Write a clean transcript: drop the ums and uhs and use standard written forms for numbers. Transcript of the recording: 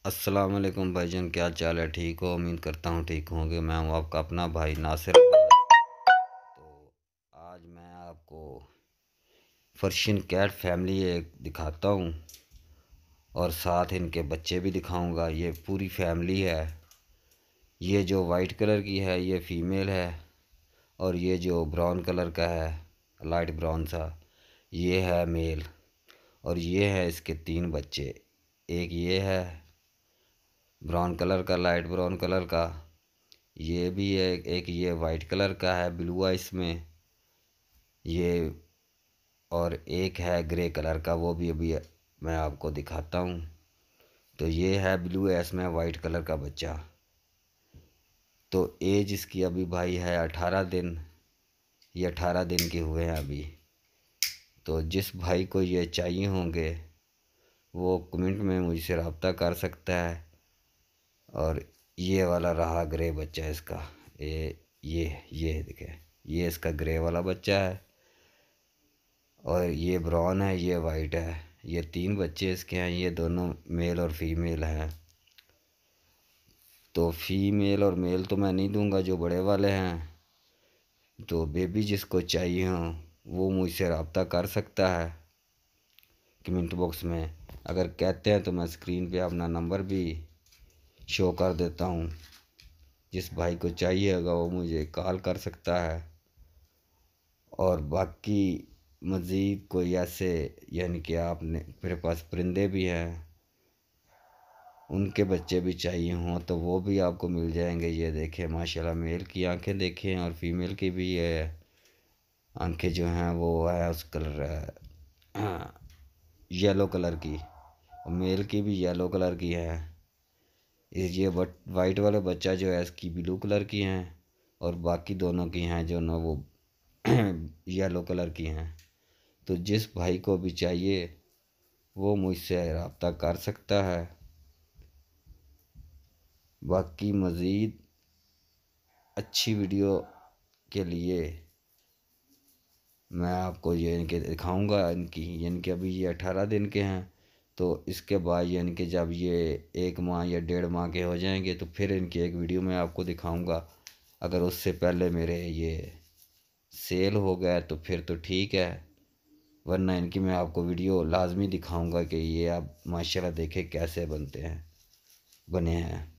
अस्सलाम वालेकुम भाईजान, क्या चाल है? ठीक हो? उम्मीद करता हूँ ठीक होंगे। मैं हूँ आपका अपना भाई नासिर तो आज मैं आपको पर्शियन कैट फैमिली एक दिखाता हूँ और साथ इनके बच्चे भी दिखाऊंगा। ये पूरी फैमिली है। ये जो वाइट कलर की है ये फ़ीमेल है और ये जो ब्राउन कलर का है, लाइट ब्राउन सा, ये है मेल। और ये है इसके 3 बच्चे। एक ये है ब्राउन कलर का, लाइट ब्राउन कलर का। ये भी है एक, ये वाइट कलर का है, ब्लू है इसमें ये। और एक है ग्रे कलर का, वो भी अभी मैं आपको दिखाता हूँ। तो ये है ब्लू है, इसमें वाइट कलर का बच्चा। तो एज इसकी अभी भाई है 18 दिन। ये 18 दिन के हुए हैं अभी। तो जिस भाई को ये चाहिए होंगे वो कमेंट में मुझसे रब्ता कर सकता है। और ये वाला रहा ग्रे बच्चा इसका। ये देखे, ये इसका ग्रे वाला बच्चा है। और ये ब्राउन है, ये वाइट है। ये 3 बच्चे इसके हैं, ये दोनों मेल और फीमेल हैं। तो फीमेल और मेल तो मैं नहीं दूंगा जो बड़े वाले हैं। तो बेबी जिसको चाहिए हो वो मुझसे रब्ता कर सकता है कमेंट बॉक्स में। अगर कहते हैं तो मैं स्क्रीन पे अपना नंबर भी शो कर देता हूँ। जिस भाई को चाहिए होगा वो मुझे कॉल कर सकता है। और बाकी मज़ीद कोई ऐसे, यानी कि आपने मेरे पास परिंदे भी हैं, उनके बच्चे भी चाहिए हों तो वो भी आपको मिल जाएंगे। ये देखें माशाल्लाह, मेल की आंखें देखें और फीमेल की भी है आंखें जो हैं वो है उस कलर, येलो कलर की। और मेल की भी येलो कलर की है। ये वाइट वाला बच्चा जो है इसकी ब्लू कलर की हैं और बाकी दोनों की हैं जो ना वो येलो कलर की हैं। तो जिस भाई को भी चाहिए वो मुझसे रब्ता कर सकता है। बाकी मज़ीद अच्छी वीडियो के लिए मैं आपको ये इनके दिखाऊंगा। इनकी यानी कि अभी ये 18 दिन के हैं। तो इसके बाद यानी कि जब ये 1 माह या 1.5 माह के हो जाएंगे तो फिर इनकी एक वीडियो मैं आपको दिखाऊंगा। अगर उससे पहले मेरे ये सेल हो गया तो फिर तो ठीक है, वरना इनकी मैं आपको वीडियो लाजमी दिखाऊंगा कि ये आप माशाल्लाह देखें कैसे बने हैं।